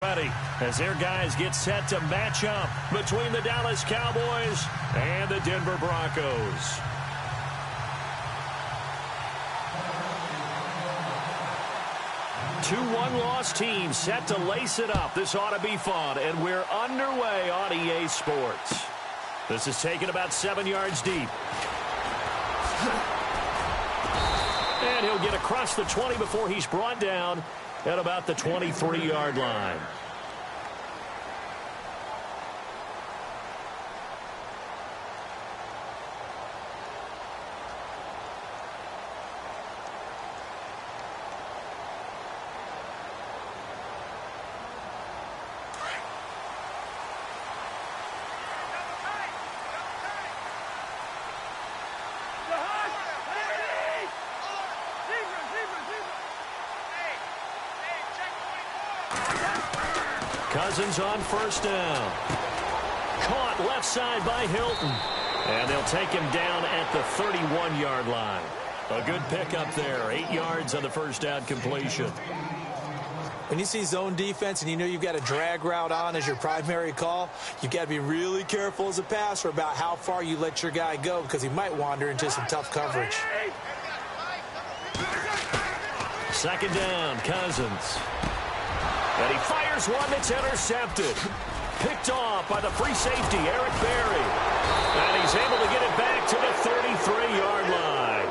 Ready as their guys get set to match up between the Dallas Cowboys and the Denver Broncos. Two one-loss teams set to lace it up. This ought to be fun, and we're underway on EA Sports. This is taken about 7 yards deep. And he'll get across the 20 before he's brought down at about the 23-yard line. Cousins on first down. Caught left side by Hilton. And they'll take him down at the 31-yard line. A good pickup there. 8 yards on the first down completion. When you see zone defense and you know you've got a drag route on as your primary call, you've got to be really careful as a passer about how far you let your guy go because he might wander into some tough coverage. Second down, Cousins. And he fires one that's intercepted. Picked off by the free safety, Eric Berry. And he's able to get it back to the 33-yard line.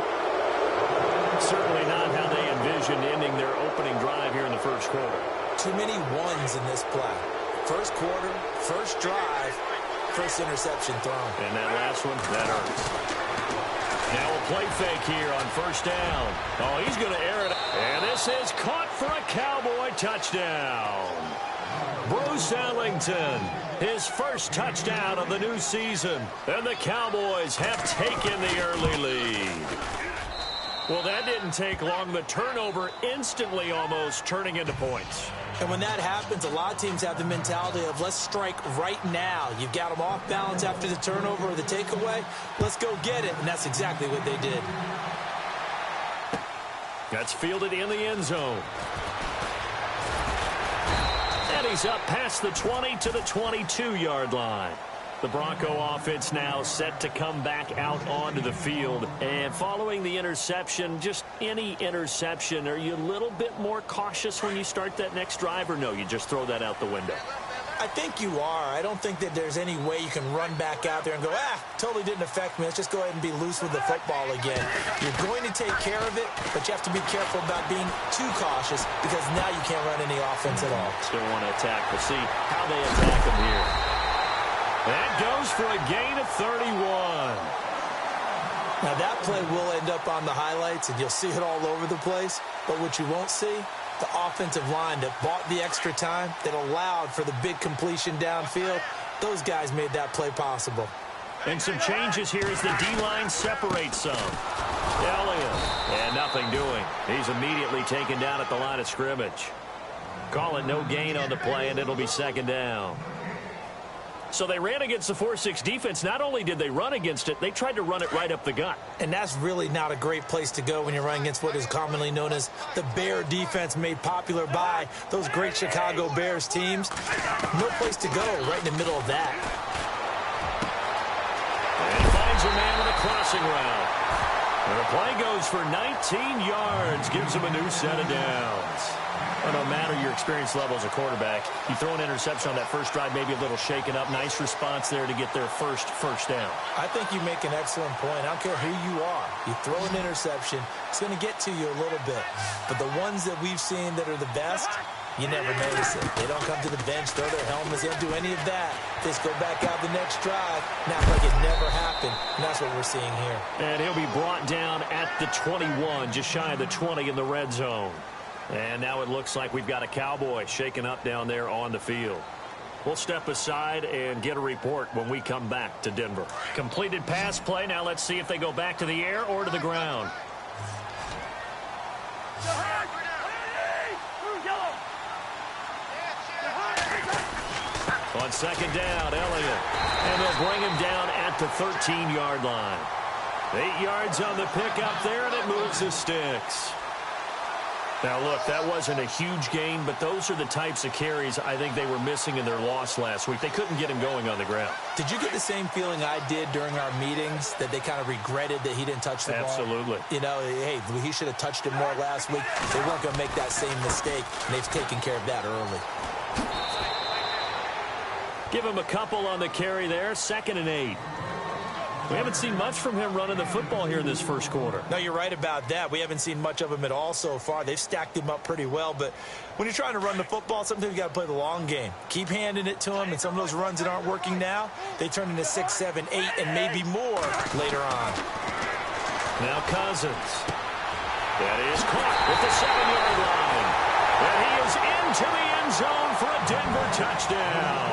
Certainly not how they envisioned ending their opening drive here in the first quarter. Too many ones in this play. First quarter, first drive, first interception thrown. And that last one, that hurts. Now a play fake here on first down. Oh, he's going to air it. And this is caught for a Cowboy touchdown. Bruce Ellington, his first touchdown of the new season. And the Cowboys have taken the early lead. Well, that didn't take long. The turnover instantly almost turning into points. And when that happens, a lot of teams have the mentality of let's strike right now. You've got them off balance after the turnover or the takeaway. Let's go get it. And that's exactly what they did. That's fielded in the end zone. And he's up past the 20 to the 22-yard line. The Bronco offense now set to come back out onto the field. And following the interception, just any interception, are you a little bit more cautious when you start that next drive, or no, you just throw that out the window? I think you are. I don't think that there's any way you can run back out there and go, totally didn't affect me. Let's just go ahead and be loose with the football again. You're going to take care of it, but you have to be careful about being too cautious because now you can't run any offense at all. Still want to attack. We'll see how they attack them here. That goes for a gain of 31. Now, that play will end up on the highlights, and you'll see it all over the place. But what you won't see, the offensive line that bought the extra time, that allowed for the big completion downfield, those guys made that play possible. And some changes here as the D-line separates some. Elliott, and nothing doing. He's immediately taken down at the line of scrimmage. Call it no gain on the play, and it'll be second down. So they ran against the 4-6 defense. Not only did they run against it, they tried to run it right up the gut. And that's really not a great place to go when you're running against what is commonly known as the Bear defense, made popular by those great Chicago Bears teams. No place to go right in the middle of that. And finds a man with a crossing route. And the play goes for 19 yards. Gives him a new set of downs. Well, no matter your experience level as a quarterback, you throw an interception on that first drive, maybe a little shaken up. Nice response there to get their first down. I think you make an excellent point. I don't care who you are. You throw an interception, it's going to get to you a little bit. But the ones that we've seen that are the best, you never notice it. They don't come to the bench, throw their helmets, they don't do any of that. Just go back out the next drive, and act like it never happened. And that's what we're seeing here. And he'll be brought down at the 21, just shy of the 20 in the red zone. And now it looks like we've got a Cowboy shaken up down there on the field. We'll step aside and get a report when we come back to Denver. Completed pass play. Now let's see if they go back to the air or to the ground. On second down, Elliott. And they'll bring him down at the 13-yard line. 8 yards on the pickup there, and it moves the sticks. Now, look, that wasn't a huge gain, but those are the types of carries I think they were missing in their loss last week. They couldn't get him going on the ground. Did you get the same feeling I did during our meetings, that they kind of regretted that he didn't touch the ball? Absolutely. You know, hey, he should have touched it more last week. They weren't going to make that same mistake, and they've taken care of that early. Give him a couple on the carry there, 2nd and 8. We haven't seen much from him running the football here in this first quarter. No, you're right about that. We haven't seen much of him at all so far. They've stacked him up pretty well, but when you're trying to run the football, sometimes you got to play the long game. Keep handing it to him, and some of those runs that aren't working now, they turn into 6, 7, 8, and maybe more later on. Now Cousins. That is caught at the 7-yard line. And he is into the end zone for a Denver touchdown.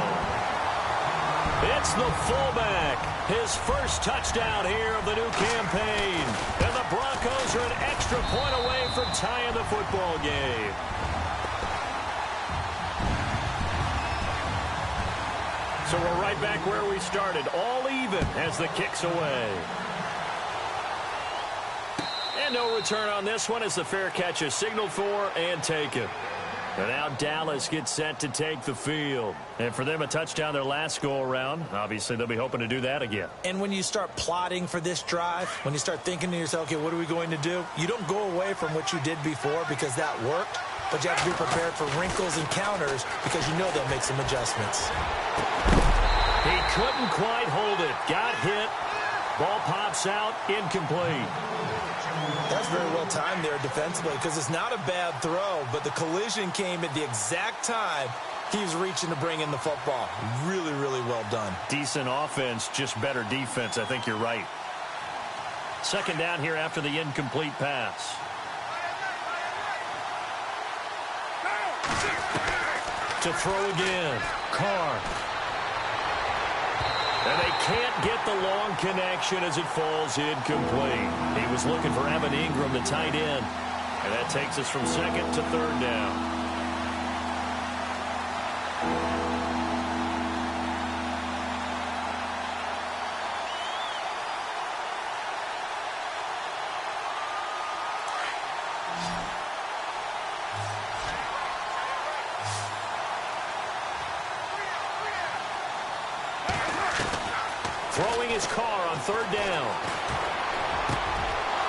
It's the fullback. His first touchdown here of the new campaign. And the Broncos are an extra point away from tying the football game. So we're right back where we started. All even as the kick's away. And no return on this one as the fair catch is signaled for and taken. And now Dallas gets set to take the field. And for them, a touchdown their last go-around. Obviously, they'll be hoping to do that again. And when you start plotting for this drive, when you start thinking to yourself, okay, what are we going to do? You don't go away from what you did before because that worked. But you have to be prepared for wrinkles and counters because you know they'll make some adjustments. He couldn't quite hold it. Got hit. Ball pops out. Incomplete. That's very well timed there defensively because it's not a bad throw, but the collision came at the exact time he was reaching to bring in the football. Really, really well done. Decent offense, just better defense. I think you're right. 2nd down here after the incomplete pass. To throw again. Carr. And they can't get the long connection as it falls incomplete. He was looking for Evan Ingram, the tight end. And that takes us from 2nd to 3rd down. Throwing his Carr on 3rd down.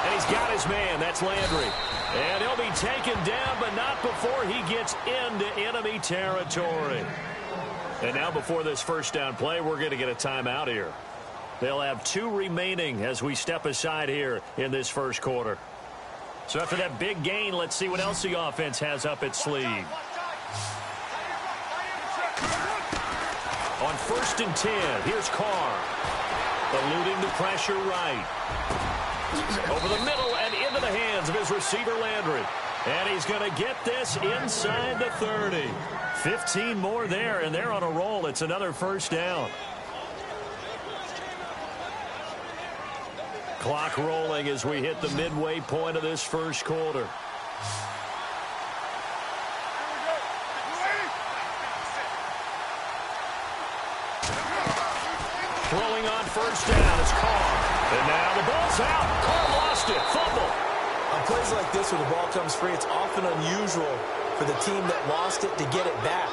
And he's got his man. That's Landry. And he'll be taken down, but not before he gets into enemy territory. And now before this first down play, we're going to get a timeout here. They'll have 2 remaining as we step aside here in this first quarter. So after that big gain, let's see what else the offense has up its sleeve. On 1st and 10, here's Carr. Eluding the pressure right. Over the middle and into the hands of his receiver, Landry. And he's going to get this inside the 30. 15 more there, and they're on a roll. It's another first down. Clock rolling as we hit the midway point of this first quarter. Throwing on 1st down is Carr. And now the ball's out. Carr lost it. Fumble. On plays like this where the ball comes free, it's often unusual for the team that lost it to get it back.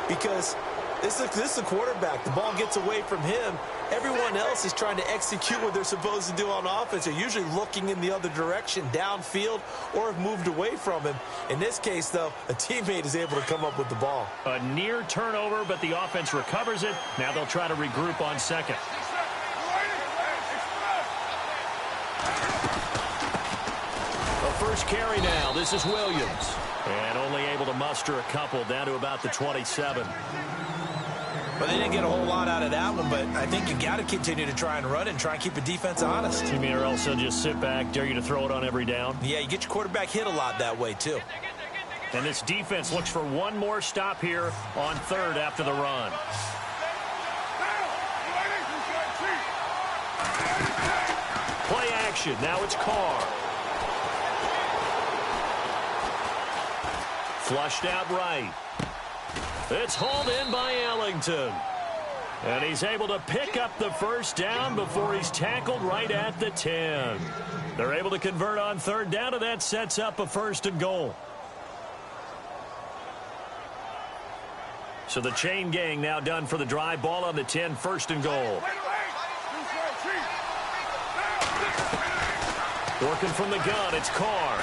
Because this is the quarterback. The ball gets away from him. Everyone else is trying to execute what they're supposed to do on offense. They're usually looking in the other direction, downfield, or have moved away from him. In this case, though, a teammate is able to come up with the ball. A near turnover, but the offense recovers it. Now they'll try to regroup on 2nd. The first carry now. This is Williams. And only able to muster a couple down to about the 27. Well, they didn't get a whole lot out of that one, but I think you got to continue to try and run it and try and keep the defense honest. You mean or else they'll just sit back, dare you to throw it on every down? Yeah, you get your quarterback hit a lot that way, too. And this defense looks for one more stop here on 3rd after the run. Play action. Now it's Carr. Flushed out right. It's hauled in by Ellington. And he's able to pick up the first down before he's tackled right at the 10. They're able to convert on 3rd down, and that sets up a 1st and goal. So the chain gang now done for the drive. Ball on the 10, first and goal. Working from the gun, it's Carr.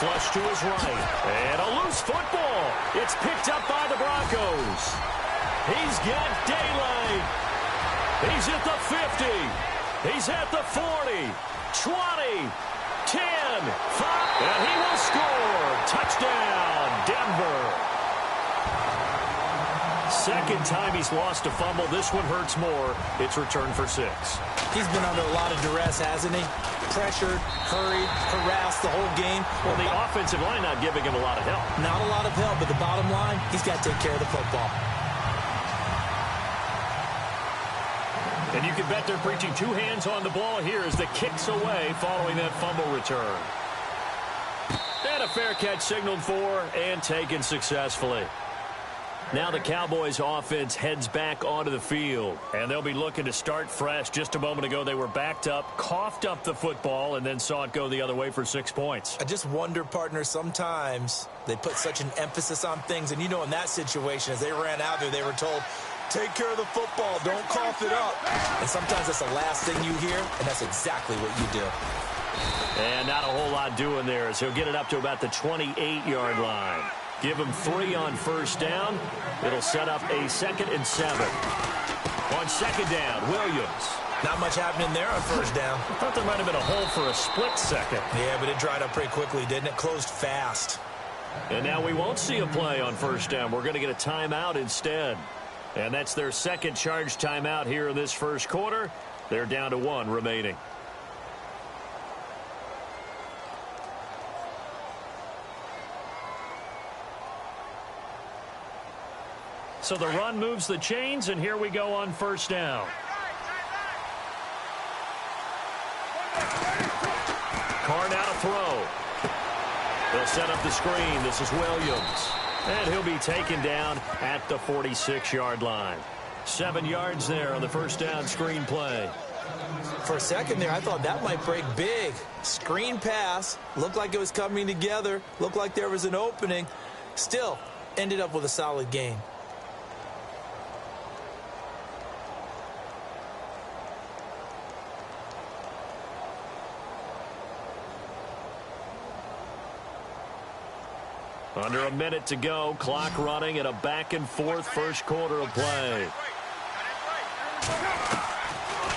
Flush to his right. And a loose football. It's picked up by the Broncos. He's got daylight. He's at the 50. He's at the 40. 20. 10. 5. And he will score. Touchdown, Denver. Second time he's lost a fumble. This one hurts more. It's returned for 6. He's been under a lot of duress, hasn't he? Pressured, hurried, harassed the whole game. Well, the offensive line not giving him a lot of help. Not a lot of help, but the bottom line, he's got to take care of the football. And you can bet they're preaching 2 hands on the ball here as the kick's away following that fumble return. And a fair catch signaled for and taken successfully. Now the Cowboys offense heads back onto the field, and they'll be looking to start fresh. Just a moment ago, they were backed up, coughed up the football, and then saw it go the other way for 6 points. I just wonder, partner, sometimes they put such an emphasis on things, and you know in that situation, as they ran out there, they were told, take care of the football, don't cough it up. And sometimes that's the last thing you hear, and that's exactly what you do. And not a whole lot doing there as he'll get it up to about the 28-yard line. Give him 3 on first down. It'll set up a 2nd and 7. On second down, Williams. Not much happening there on first down. I thought there might have been a hole for a split second. Yeah, but it dried up pretty quickly, didn't it? Closed fast. And now we won't see a play on first down. We're going to get a timeout instead. And that's their second charge timeout here in this first quarter. They're down to 1 remaining. So the run moves the chains, and here we go on first down. Carr now to throw. They'll set up the screen. This is Williams. And he'll be taken down at the 46-yard line. 7 yards there on the first down screen play. For a second there, I thought that might break big. Screen pass. Looked like it was coming together. Looked like there was an opening. Still, ended up with a solid gain. Under a minute to go, clock running, and a back-and-forth first quarter of play.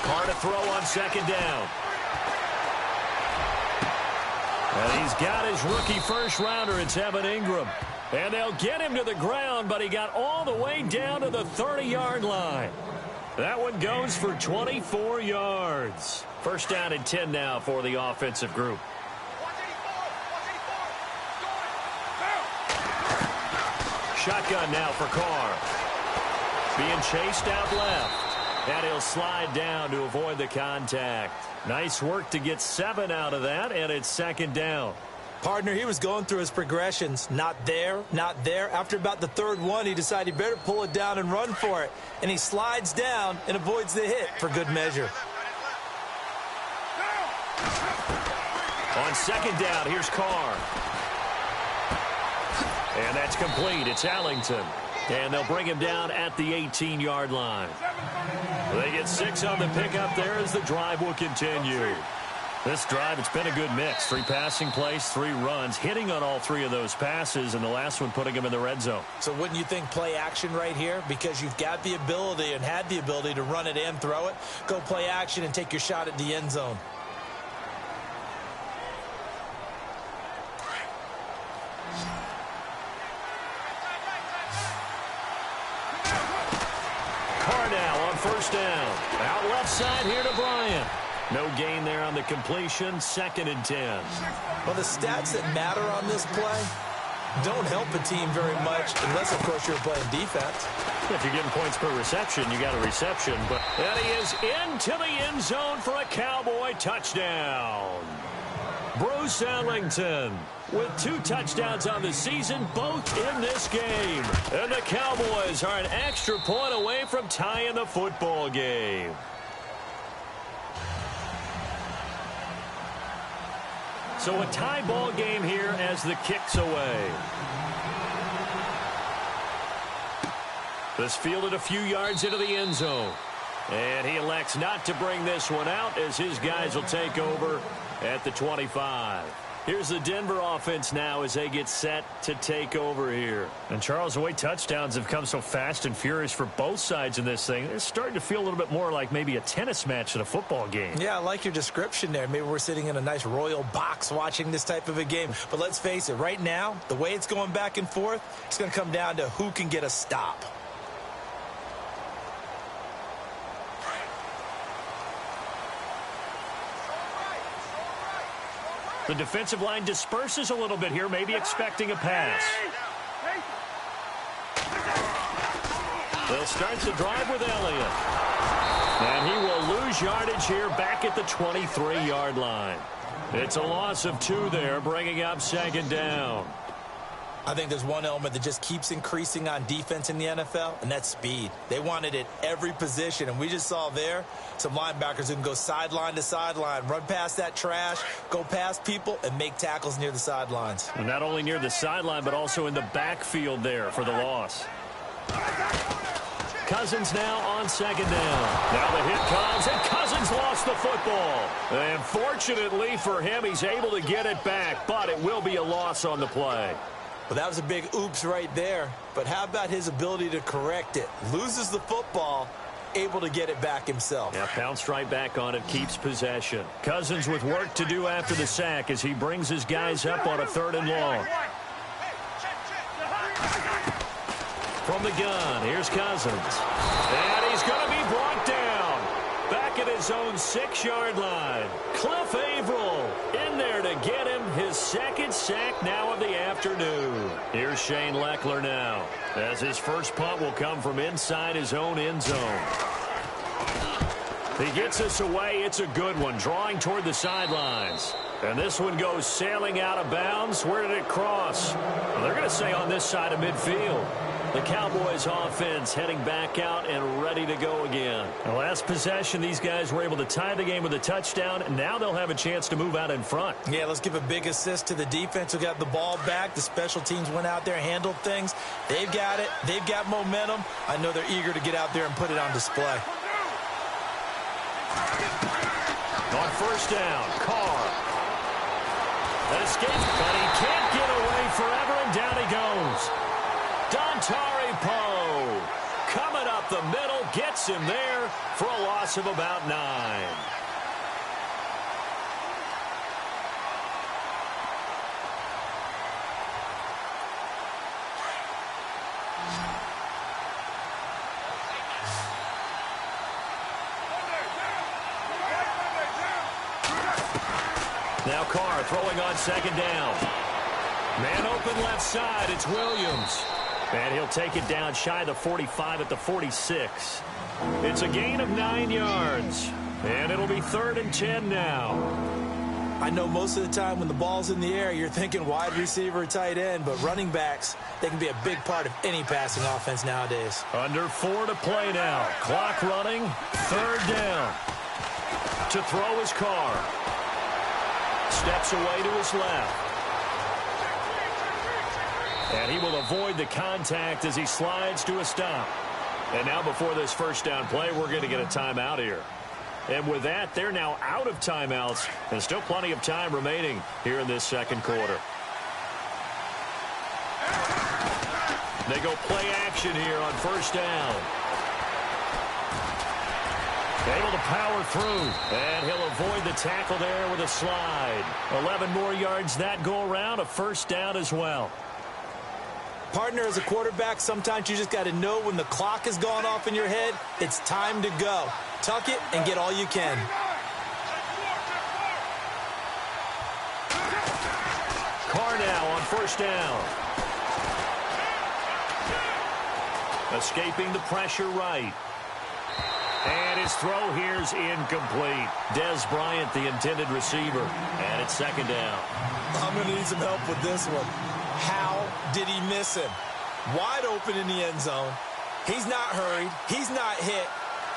Carr to throw on second down. And he's got his rookie first-rounder. It's Evan Ingram. And they'll get him to the ground, but he got all the way down to the 30-yard line. That one goes for 24 yards. First down and 10 now for the offensive group. Shotgun now for Carr. Being chased out left. And he'll slide down to avoid the contact. Nice work to get 7 out of that, and it's second down. Partner, he was going through his progressions. Not there, not there. After about the third one, he decided he better pull it down and run for it. And he slides down and avoids the hit for good measure. On second down, here's Carr. And that's complete. It's Allington. And they'll bring him down at the 18-yard line. They get 6 on the pickup there as the drive will continue. This drive, it's been a good mix. 3 passing plays, 3 runs, hitting on all 3 of those passes, and the last one putting him in the red zone. So wouldn't you think play action right here? Because you've got the ability and had the ability to run it and throw it. Go play action and take your shot at the end zone. First down. Out left side here to Bryant. No gain there on the completion. 2nd and 10. Well, the stats that matter on this play don't help a team very much unless, of course, you're playing defense. If you're getting points per reception, you got a reception. But and he is into the end zone for a Cowboy touchdown. Bruce Allington with 2 touchdowns on the season, both in this game. And the Cowboys are an extra point away from tying the football game. So a tie ball game here as the kick's away. This fielded a few yards into the end zone. And he elects not to bring this one out as his guys will take over at the 25. Here's the Denver offense now as they get set to take over here. And, Charles, the way touchdowns have come so fast and furious for both sides in this thing, it's starting to feel a little bit more like maybe a tennis match than a football game. Yeah, I like your description there. Maybe we're sitting in a nice royal box watching this type of a game. But let's face it, right now, the way it's going back and forth, it's going to come down to who can get a stop. The defensive line disperses a little bit here, maybe expecting a pass. They'll start the drive with Elliott. And he will lose yardage here back at the 23-yard line. It's a loss of 2 there, bringing up second down. I think there's one element that just keeps increasing on defense in the NFL, and that's speed. They want it at every position, and we just saw there some linebackers who can go sideline to sideline, run past that trash, go past people, and make tackles near the sidelines. And not only near the sideline, but also in the backfield there for the loss. Cousins now on second down. Now the hit comes, and Cousins lost the football. And fortunately for him, he's able to get it back, but it will be a loss on the play. Well, that was a big oops right there. But how about his ability to correct it? Loses the football, able to get it back himself. Yeah, bounced right back on it, keeps possession. Cousins with work to do after the sack as he brings his guys up on a 3rd and long. From the gun, here's Cousins. And he's going to be brought down. Back at his own 6-yard line. Cliff Averill in there to get him his 2nd sack now of the afternoon. Here's Shane Leckler now, as his first punt will come from inside his own end zone. He gets us away. It's a good one, drawing toward the sidelines. And this one goes sailing out of bounds. Where did it cross? Well, they're going to say on this side of midfield. The Cowboys offense heading back out and ready to go again. The last possession, these guys were able to tie the game with a touchdown, and now they'll have a chance to move out in front. Yeah, let's give a big assist to the defense who got the ball back. The special teams went out there, handled things. They've got it. They've got momentum. I know they're eager to get out there and put it on display. On first down, Carr. An escape, but he can't get away forever, and down he goes. Dontari Poe coming up the middle, gets him there for a loss of about 9. Now Carr throwing on second down. Man open left side, it's Williams. And he'll take it down shy of the 45 at the 46. It's a gain of 9 yards. And it'll be 3rd and 10 now. I know most of the time when the ball's in the air, you're thinking wide receiver, tight end, but running backs, they can be a big part of any passing offense nowadays. Under 4 to play now. Clock running, 3rd down. To throw his Carr. Steps away to his left. And he will avoid the contact as he slides to a stop. And now before this first down play, we're going to get a timeout here. And with that, they're now out of timeouts. And still plenty of time remaining here in this second quarter. They go play action here on first down. Able to power through. And he'll avoid the tackle there with a slide. 11 more yards that go around. A first down as well. Partner, as a quarterback, sometimes you just got to know when the clock has gone off in your head, it's time to go. Tuck it and get all you can. Carr now on first down. Escaping the pressure right. And his throw here's incomplete. Des Bryant, the intended receiver. And it's second down. I'm going to need some help with this one. How did he miss him? Wide open in the end zone. He's not hurried. He's not hit.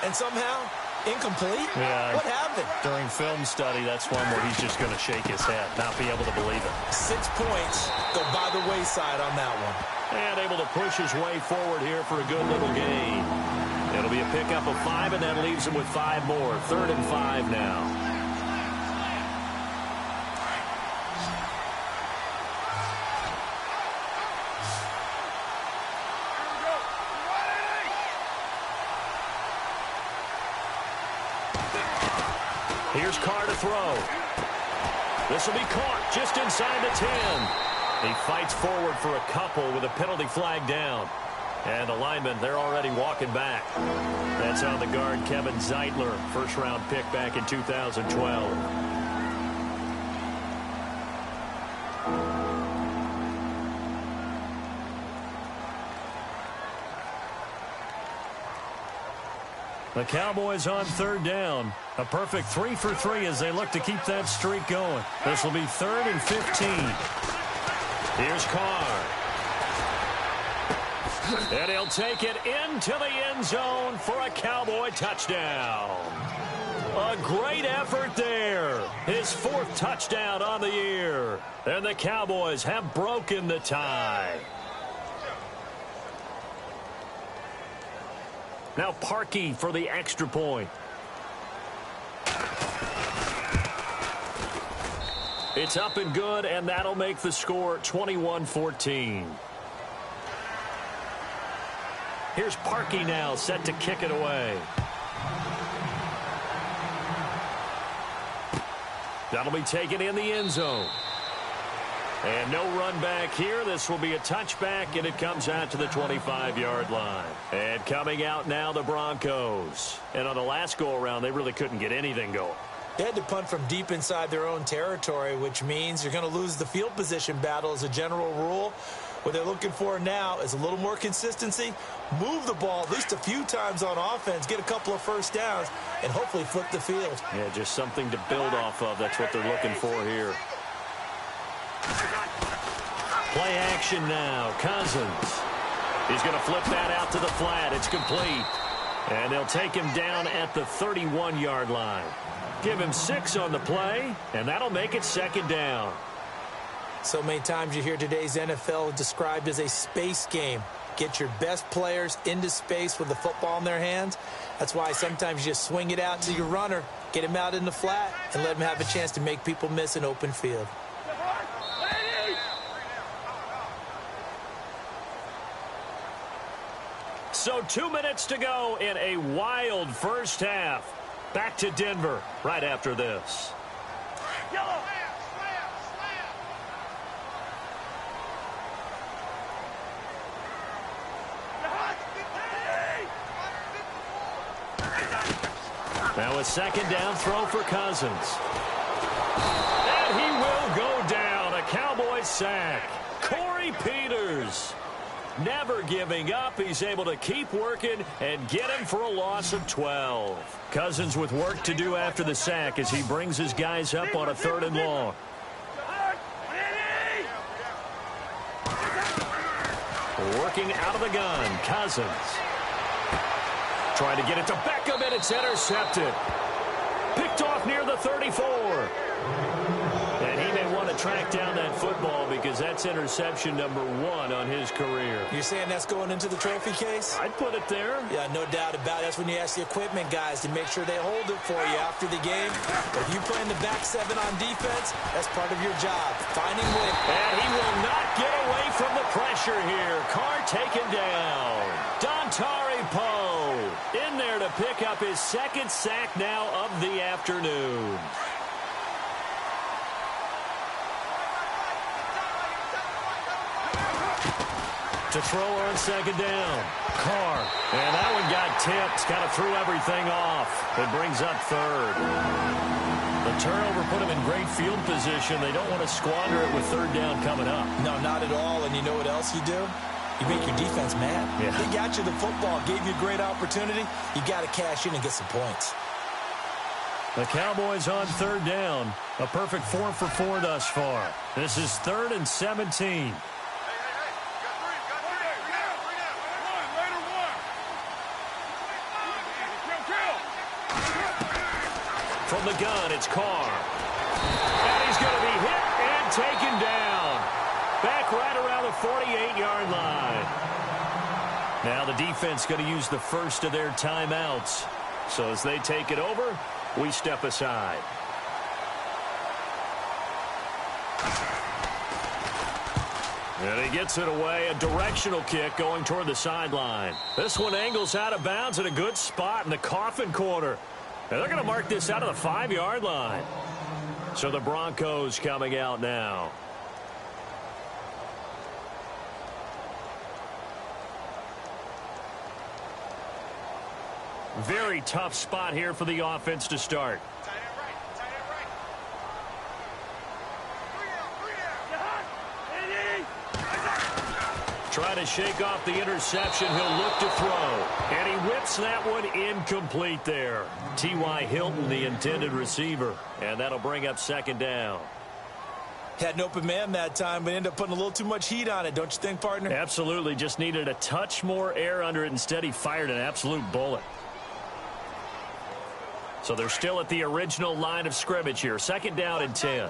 And somehow Incomplete? Yeah. What happened? During film study, that's one where he's just going to shake his head, not be able to believe it. 6 points go by the wayside on that one. And able to push his way forward here for a good little gain. It'll be a pickup of 5, and that leaves him with 5 more. 3rd and 5 now. Here's Carr to throw. This will be caught just inside the 10. He fights forward for a couple with a penalty flag down. And the linemen, they're already walking back. That's on the guard, Kevin Zeitler, first-round pick back in 2012. The Cowboys on 3rd down. A perfect 3 for 3 as they look to keep that streak going. This will be 3rd and 15. Here's Carr. And he'll take it into the end zone for a Cowboy touchdown. A great effort there. His 4th touchdown on the year. And the Cowboys have broken the tie. Now Parkey for the extra point. It's up and good, and that'll make the score 21-14. Here's Parkey now, set to kick it away. That'll be taken in the end zone. And no run back here. This will be a touchback, and it comes out to the 25-yard line. And coming out now, the Broncos. And on the last go-around, they really couldn't get anything going. They had to punt from deep inside their own territory, which means you're going to lose the field position battle as a general rule. What they're looking for now is a little more consistency, move the ball at least a few times on offense, get a couple of first downs, and hopefully flip the field. Yeah, just something to build off of. That's what they're looking for here. Play action now. Cousins. He's going to flip that out to the flat. It's complete. And they'll take him down at the 31-yard line. Give him 6 on the play, and that'll make it 2nd down. So many times you hear today's NFL described as a space game. Get your best players into space with the football in their hands. That's why sometimes you just swing it out to your runner, get him out in the flat, and let him have a chance to make people miss an open field. So 2 minutes to go in a wild first half. Back to Denver right after this. Now a 2nd down throw for Cousins. And he will go down. A Cowboy sack. Corey Peters. Never giving up. He's able to keep working and get him for a loss of 12. Cousins with work to do after the sack as he brings his guys up on a 3rd and long. Working out of the gun, Cousins. Trying to get it to Beckham, and it's intercepted. Picked off near the 34. And he may want to track down that football because that's interception number 1 on his career. You're saying that's going into the trophy case? I'd put it there. Yeah, no doubt about it. That's when you ask the equipment guys to make sure they hold it for you after the game. If you play in the back 7 on defense, that's part of your job. Finding ways. And he will not get away from the pressure here. Carr taken down. Dontari Poe in there to pick up his 2nd sack now of the afternoon. To throw on 2nd down. Carr. And that one got tipped. Kind of threw everything off. It brings up 3rd. The turnover put him in great field position. They don't want to squander it with 3rd down coming up. No, not at all. And you know what else you do? You make your defense mad. Yeah. They got you the football, gave you a great opportunity. You got to cash in and get some points. The Cowboys on 3rd down. A perfect 4 for 4 thus far. This is 3rd and 17. From the gun, it's Carr. And he's going to be hit and taken down. Back right around the 48-yard line. Now the defense going to use the first of their timeouts. So as they take it over, we step aside. And he gets it away, a directional kick going toward the sideline. This one angles out of bounds in a good spot in the coffin corner. And they're going to mark this out of the 5-yard line. So the Broncos coming out now. Very tough spot here for the offense to start. Try to shake off the interception. He'll look to throw. And he whips that one incomplete there. T.Y. Hilton, the intended receiver. And that'll bring up second down. Had an open man that time, but ended up putting a little too much heat on it, don't you think, partner? Absolutely. Just needed a touch more air under it. Instead, he fired an absolute bullet. So they're still at the original line of scrimmage here. Second down and 10.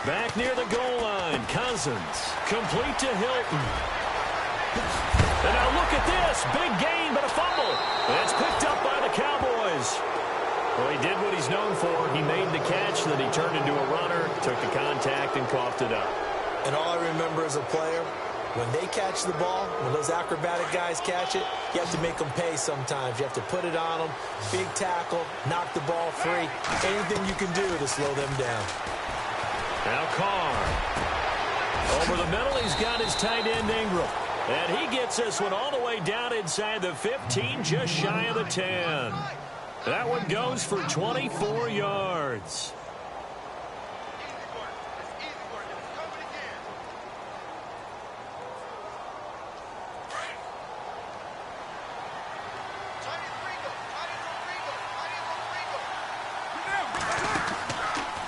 Back near the goal line, Cousins. Complete to Hilton. And now look at this. Big gain, but a fumble. And it's picked up by the Cowboys. Well, he did what he's known for. He made the catch, then he turned into a runner, took the contact, and coughed it up. And all I remember as a player, when they catch the ball, when those acrobatic guys catch it, you have to make them pay sometimes. You have to put it on them, big tackle, knock the ball free. Anything you can do to slow them down. Now Carr. Over the middle, he's got his tight end Ingram. And he gets this one all the way down inside the 15, just shy of the 10. That one goes for 24 yards.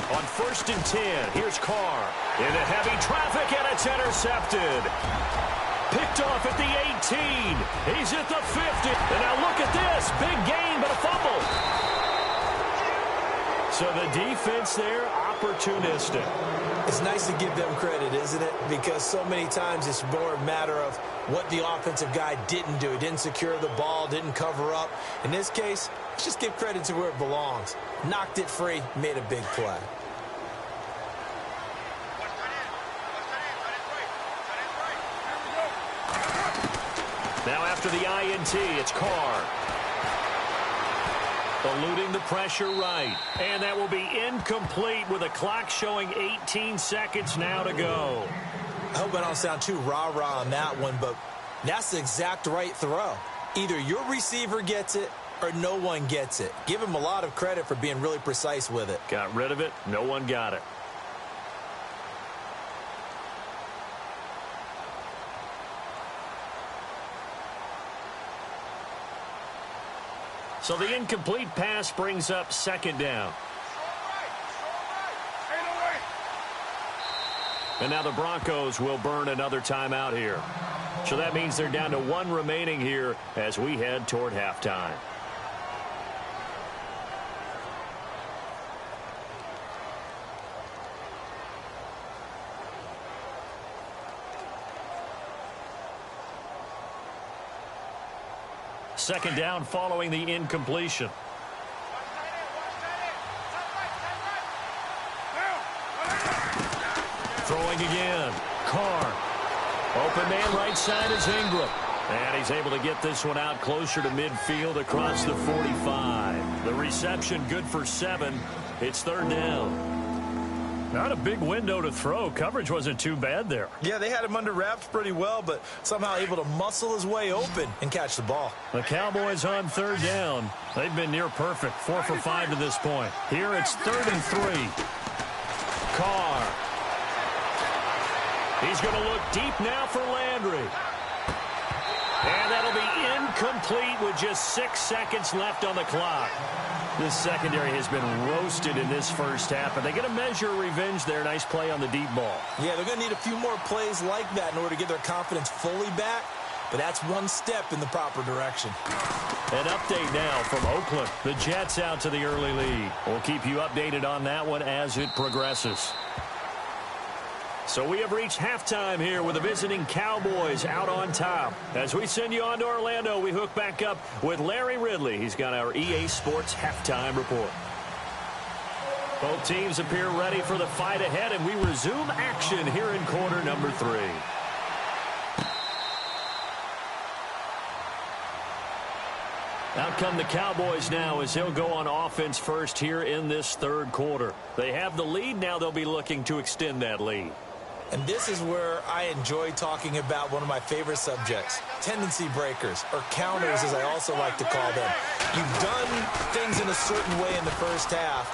On 1st and 10, here's Carr. Into heavy traffic, and it's intercepted. Picked off at the 18. He's at the 50. And now look at this. Big gain, but a fumble. So the defense there, opportunistic. It's nice to give them credit, isn't it? Because so many times it's more a matter of what the offensive guy didn't do. He didn't secure the ball, didn't cover up. In this case, let's just give credit to where it belongs. Knocked it free, made a big play. Now after the INT, it's Carr. Eluding the pressure right. And that will be incomplete with a clock showing 18 seconds now to go. I hope I don't sound too rah-rah on that one, but that's the exact right throw. Either your receiver gets it or no one gets it. Give him a lot of credit for being really precise with it. Got rid of it. No one got it. So the incomplete pass brings up second down. And now the Broncos will burn another timeout here. So that means they're down to one remaining here as we head toward halftime. Second down following the incompletion. Throwing again. Carr. Open man right side is Ingram. And he's able to get this one out closer to midfield across the 45. The reception good for 7. It's third down. Not a big window to throw. Coverage wasn't too bad there. Yeah, they had him under wraps pretty well, but somehow able to muscle his way open and catch the ball. The Cowboys on third down. They've been near perfect. 4 for 5 to this point. Here it's 3rd and 3. Carr. He's going to look deep now for Landry. And that'll be incomplete with just 6 seconds left on the clock. This secondary has been roasted in this first half, but they get a measure of revenge there. Nice play on the deep ball. Yeah, they're going to need a few more plays like that in order to get their confidence fully back. but that's one step in the proper direction. An update now from Oakland. The Jets out to the early lead. We'll keep you updated on that one as it progresses. So we have reached halftime here with the visiting Cowboys out on top. As we send you on to Orlando, we hook back up with Larry Ridley. He's got our EA Sports halftime report. Both teams appear ready for the fight ahead, and we resume action here in quarter number 3. Out come the Cowboys now as he'll go on offense first here in this third quarter. They have the lead. Now they'll be looking to extend that lead. And this is where I enjoy talking about one of my favorite subjects, tendency breakers, or counters as I also like to call them. You've done things in a certain way in the first half,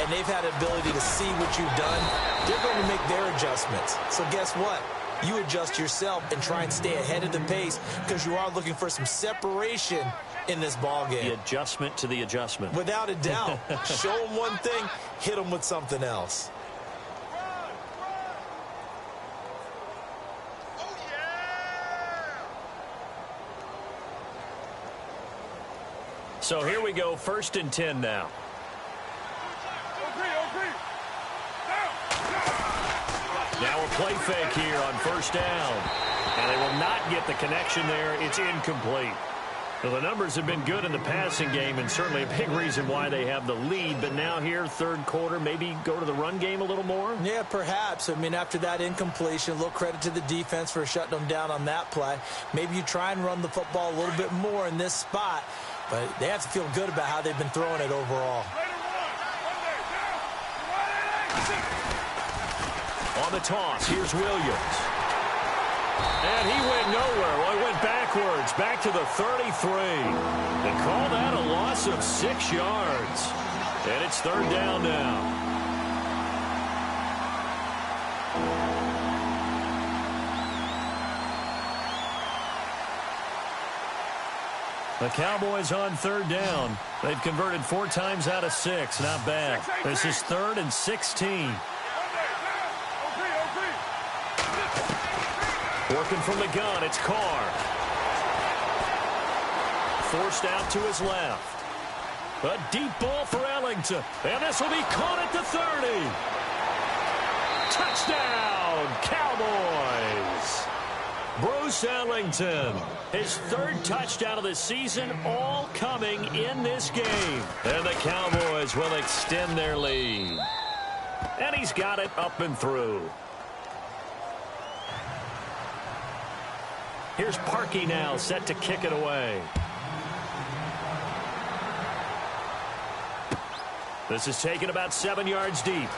and they've had the ability to see what you've done. They're going to make their adjustments. So guess what? You adjust yourself and try and stay ahead of the pace because you are looking for some separation in this ballgame. The adjustment to the adjustment. Without a doubt. Show them one thing, hit them with something else. So here we go, 1st and 10 now. Now a play fake here on 1st down. And they will not get the connection there. It's incomplete. Well, the numbers have been good in the passing game and certainly a big reason why they have the lead. But now here, third quarter, maybe go to the run game a little more? Yeah, perhaps. I mean, after that incompletion, a little credit to the defense for shutting them down on that play. Maybe you try and run the football a little bit more in this spot. But they have to feel good about how they've been throwing it overall. On the toss, here's Williams. And he went nowhere. Well, he went backwards, back to the 33. They call that a loss of 6 yards. And it's 3rd down now. The Cowboys on 3rd down. They've converted 4 times out of 6. Not bad. This is 3rd and 16. Working from the gun, it's Carr. Forced out to his left. A deep ball for Ellington. And this will be caught at the 30. Touchdown, Cowboys. Bruce Ellington, his 3rd touchdown of the season, all coming in this game. And the Cowboys will extend their lead. And he's got it up and through. Here's Parkey now, set to kick it away. This is taken about 7 yards deep.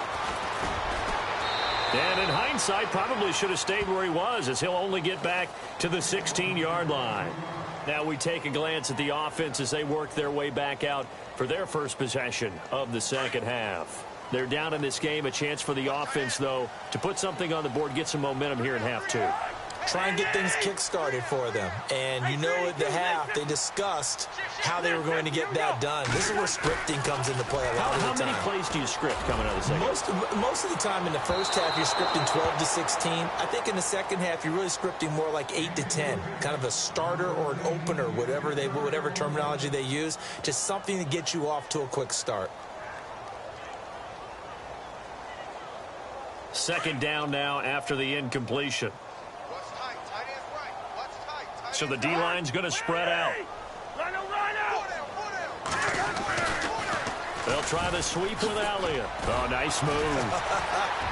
And in hindsight, probably should have stayed where he was, as he'll only get back to the 16-yard line. Now we take a glance at the offense as they work their way back out for their first possession of the second half. They're down in this game. A chance for the offense, though, to put something on the board, get some momentum here in half 2. Try and get things kick-started for them. And you know at the half, they discussed how they were going to get that done. This is where scripting comes into play a lot of the time. How many plays do you script coming out of the second? Most of the time in the first half, you're scripting 12 to 16. I think in the second half, you're really scripting more like 8 to 10. Kind of a starter or an opener, whatever terminology they use. Just something to get you off to a quick start. 2nd down now after the incompletion. So the D-line's going to spread out. They'll try the sweep with Elliott. Oh, nice move.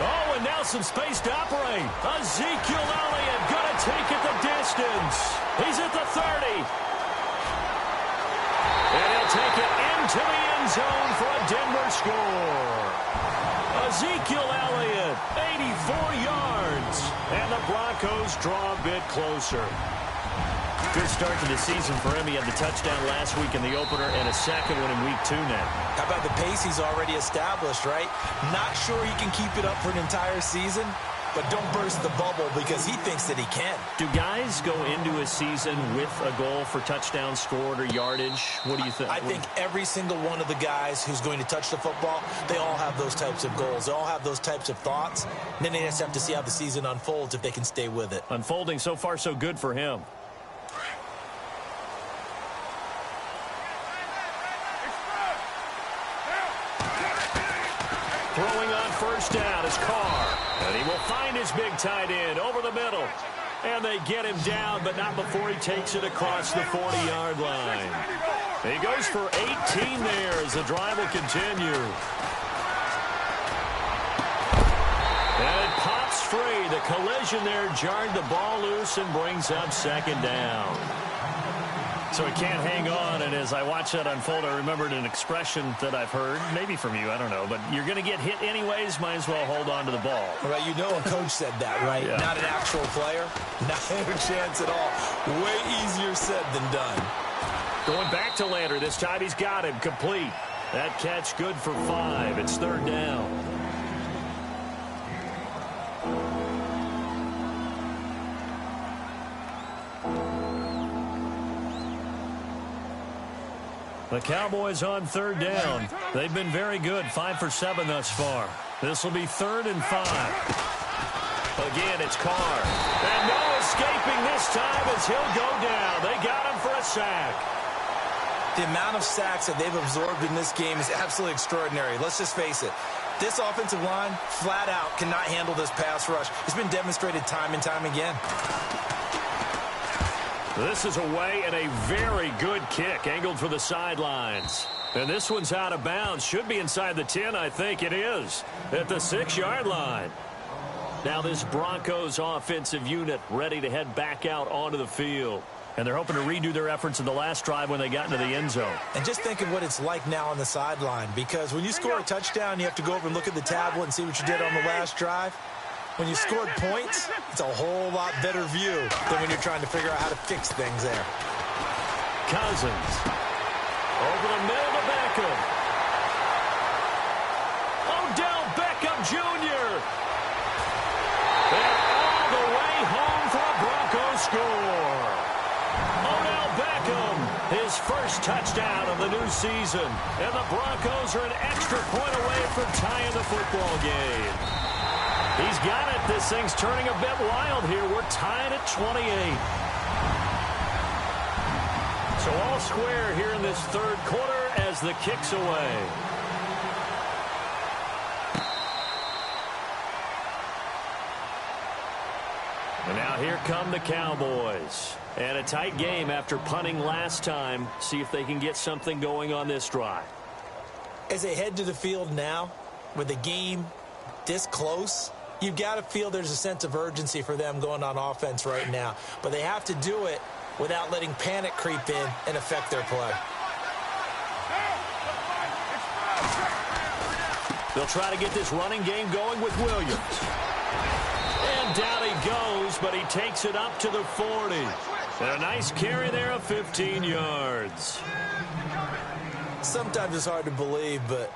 Oh, and now some space to operate. Ezekiel Elliott going to take it the distance. He's at the 30. And he'll take it into the end zone for a Denver score. Ezekiel Elliott, 84 yards. And the Broncos draw a bit closer. Good start to the season for him. He had the touchdown last week in the opener and a second one in week 2 now. How about the pace he's already established, right? Not sure he can keep it up for an entire season, but don't burst the bubble because he thinks that he can. Do guys go into a season with a goal for touchdowns scored or yardage? What do you think? I think every single one of the guys who's going to touch the football, they all have those types of goals. They all have those types of thoughts. And then they just have to see how the season unfolds if they can stay with it. Unfolding so far so good for him. first down is Carr. And he will find his big tight end over the middle. And they get him down, but not before he takes it across the 40-yard line. He goes for 18 there as the drive will continue. And it pops free. The collision there jarred the ball loose and brings up second down. So he can't hang on, and as I watch that unfold, I remembered an expression that I've heard, maybe from you, I don't know, but you're going to get hit anyways, might as well hold on to the ball. Right, you know a coach said that, right? Yeah. Not an actual player. Not a chance at all. Way easier said than done. Going back to Lander, this time he's got him complete. That catch good for 5. It's third down. The Cowboys on third down. They've been very good, 5 for 7 thus far. This will be 3rd and 5. Again, it's Carr. And no escaping this time as he'll go down. They got him for a sack. The amount of sacks that they've absorbed in this game is absolutely extraordinary. Let's just face it. This offensive line, flat out, cannot handle this pass rush. It's been demonstrated time and time again. This is away and a very good kick, angled for the sidelines. And this one's out of bounds. Should be inside the 10, I think it is, at the 6-yard line. Now this Broncos offensive unit ready to head back out onto the field. And they're hoping to redo their efforts in the last drive when they got into the end zone. And just think of what it's like now on the sideline, because when you score a touchdown, you have to go over and look at the tablet and see what you did on the last drive. When you scored points, it's a whole lot better view than when you're trying to figure out how to fix things there. Cousins. Over the middle to Beckham. Odell Beckham Jr. They're all the way home for a Broncos score. Odell Beckham, his first touchdown of the new season. And the Broncos are an extra point away from tying the football game. He's got it. This thing's turning a bit wild here. We're tied at 28. So all square here in this third quarter as the kick's away. And now here come the Cowboys. And a tight game after punting last time. See if they can get something going on this drive. As they head to the field now, with the game this close, you've got to feel there's a sense of urgency for them going on offense right now. But they have to do it without letting panic creep in and affect their play. They'll try to get this running game going with Williams. And down he goes, but he takes it up to the 40. And a nice carry there of 15 yards. Sometimes it's hard to believe, but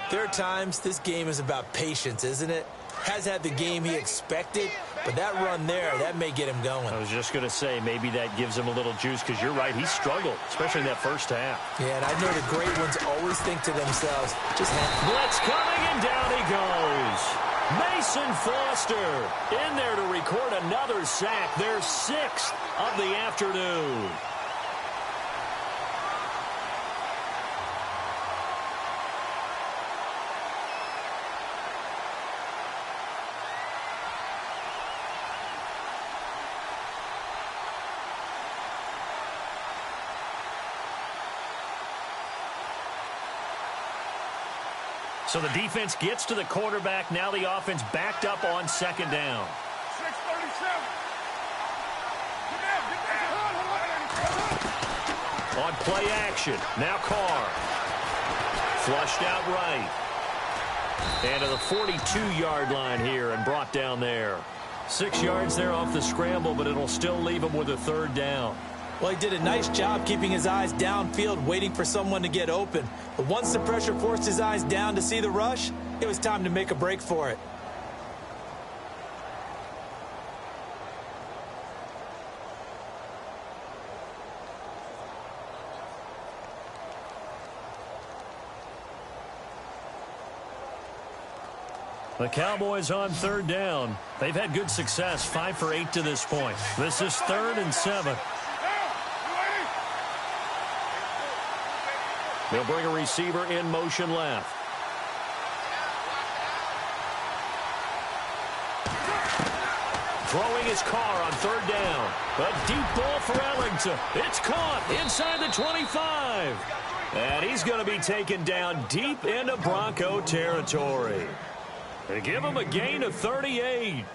there are times this game is about patience, isn't it? Has had the game he expected, but that run there, that may get him going. I was just going to say, maybe that gives him a little juice, because you're right, he struggled, especially in that first half. Yeah, and I know the great ones always think to themselves, just blitz coming, and down he goes. Mason Foster in there to record another sack, their 6th of the afternoon. So the defense gets to the quarterback. Now the offense backed up on second down. 6:37. On play action. Now Carr. Flushed out right. And to the 42-yard line here and brought down there. 6 yards there off the scramble, but it'll still leave him with a third down. Well, he did a nice job keeping his eyes downfield, waiting for someone to get open. But once the pressure forced his eyes down to see the rush, it was time to make a break for it. The Cowboys on third down. They've had good success, 5 for 8 to this point. This is 3rd and 7. They'll bring a receiver in motion left. Throwing his car on third down. A deep ball for Ellington. It's caught inside the 25. And he's going to be taken down deep into Bronco territory. They give him a gain of 38.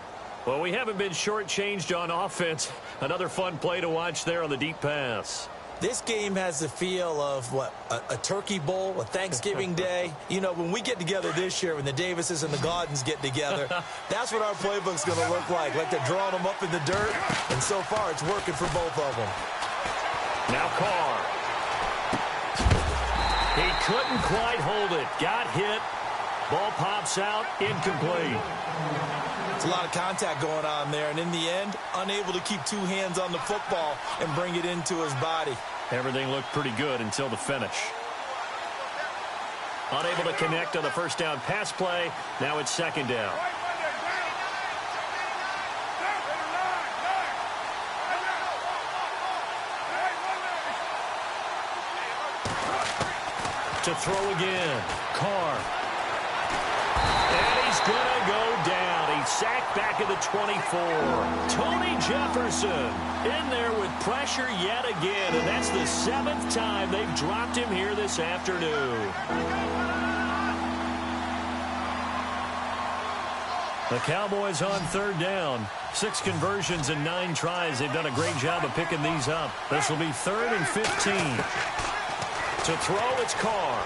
Well, we haven't been shortchanged on offense. Another fun play to watch there on the deep pass. This game has the feel of, a turkey bowl, a Thanksgiving day. You know, when we get together this year, when the Davises and the Gaudens get together, that's what our playbook's going to look like. Like they're drawing them up in the dirt, and so far it's working for both of them. Now Carr. He couldn't quite hold it. Got hit. Ball pops out. Incomplete. It's a lot of contact going on there, and in the end, unable to keep two hands on the football and bring it into his body. Everything looked pretty good until the finish. Unable to connect on the first down pass play. Now it's second down. To throw again. Carr. And he's going to go down. He's sacked back at the 24. Tony Jefferson in there with pressure yet again. And that's the 7th time they've dropped him here this afternoon. The Cowboys on third down. 6 conversions and 9 tries. They've done a great job of picking these up. This will be 3rd and 15. To throw, it's Carr.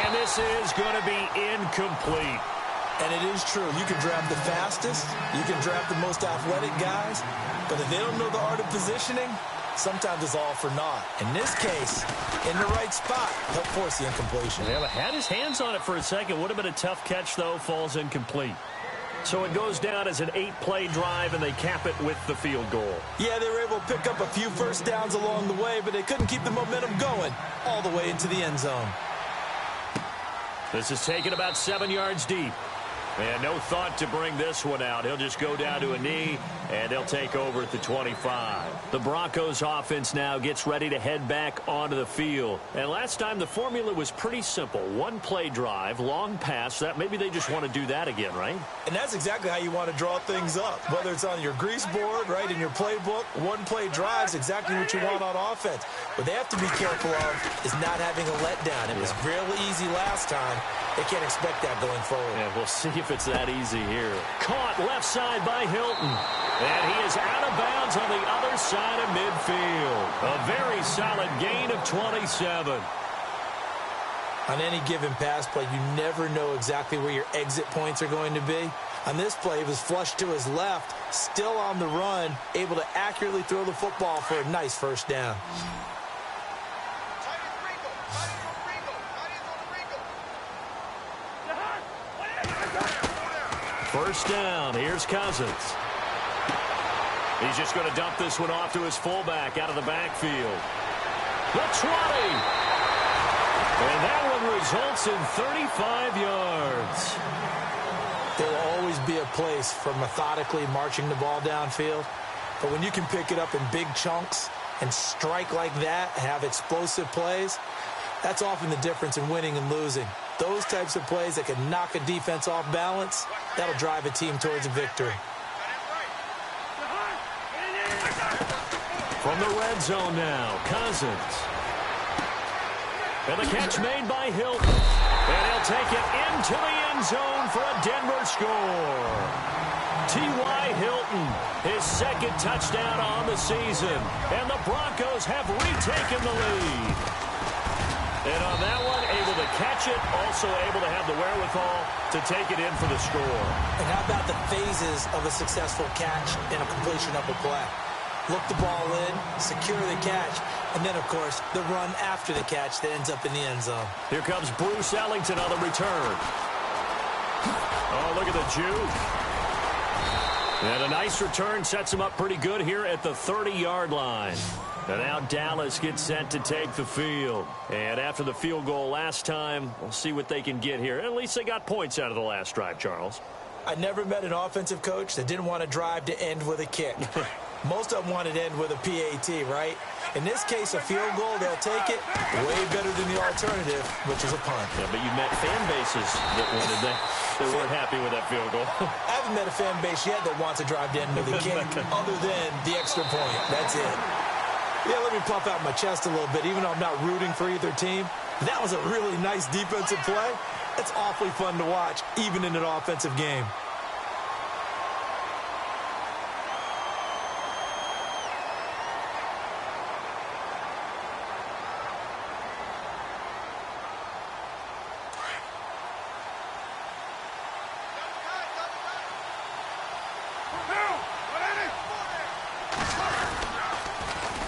And this is going to be incomplete. And it is true. You can draft the fastest. You can draft the most athletic guys. But if they don't know the art of positioning, sometimes it's all for naught. In this case, in the right spot, help force the incompletion. Yeah, but had his hands on it for a second. Would have been a tough catch, though. Falls incomplete. So it goes down as an 8-play drive, and they cap it with the field goal. Yeah, they were able to pick up a few first downs along the way, but they couldn't keep the momentum going all the way into the end zone. This is taken about 7 yards deep. And no thought to bring this one out. He'll just go down to a knee, and they'll take over at the 25. The Broncos offense now gets ready to head back onto the field. And last time the formula was pretty simple. 1-play drive, long pass. That maybe they just want to do that again, right? And that's exactly how you want to draw things up. Whether it's on your grease board, right, in your playbook, 1-play drive is exactly what you want on offense. What they have to be careful of is not having a letdown. It was real easy last time. They can't expect that going forward. Yeah, we'll see if it's that easy here. Caught left side by Hilton. And he is out of bounds on the other side of midfield. A very solid gain of 27. On any given pass play, you never know exactly where your exit points are going to be. On this play, he was flushed to his left, still on the run, able to accurately throw the football for a nice first down. First down. Here's Cousins. He's just going to dump this one off to his fullback out of the backfield. The 20. And that one results in 35 yards. There will always be a place for methodically marching the ball downfield. But when you can pick it up in big chunks and strike like that, have explosive plays, that's often the difference in winning and losing. Those types of plays that can knock a defense off balance, that'll drive a team towards a victory. From the red zone now, Cousins. And the catch made by Hilton. And he'll take it into the end zone for a Denver score. T.Y. Hilton, his 2nd touchdown on the season. And the Broncos have retaken the lead. And on that one, able to catch it, also able to have the wherewithal to take it in for the score. And how about the phases of a successful catch and a completion of a play? Look the ball in, secure the catch, and then, of course, the run after the catch that ends up in the end zone. Here comes Bruce Ellington on the return. Oh, look at the juke. And a nice return sets him up pretty good here at the 30-yard line. And now Dallas gets set to take the field. And after the field goal last time, we'll see what they can get here. At least they got points out of the last drive, Charles. I never met an offensive coach that didn't want to drive to end with a kick. Most of them want it to end with a PAT, right? In this case, a field goal, they'll take it way better than the alternative, which is a punt. Yeah, but you met fan bases that wanted that. They weren't happy with that field goal. I haven't met a fan base yet that wants to drive to end with a kick other than the extra point. That's it. Yeah, let me puff out my chest a little bit, even though I'm not rooting for either team. That was a really nice defensive play. It's awfully fun to watch, even in an offensive game.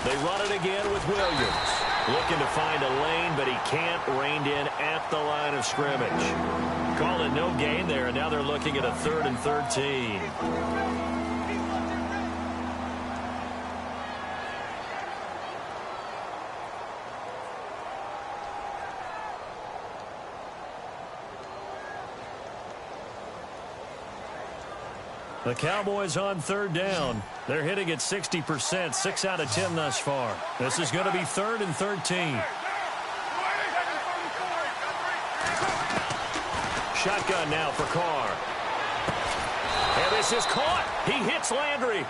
They run it again with Williams. Looking to find a lane, but he can't. Reined in at the line of scrimmage. Call it no gain there, and now they're looking at a 3rd and 13. The Cowboys on 3rd down. They're hitting at 60%, 6 out of 10 thus far. This is going to be 3rd and 13. Shotgun now for Carr. And this is caught. He hits Landry.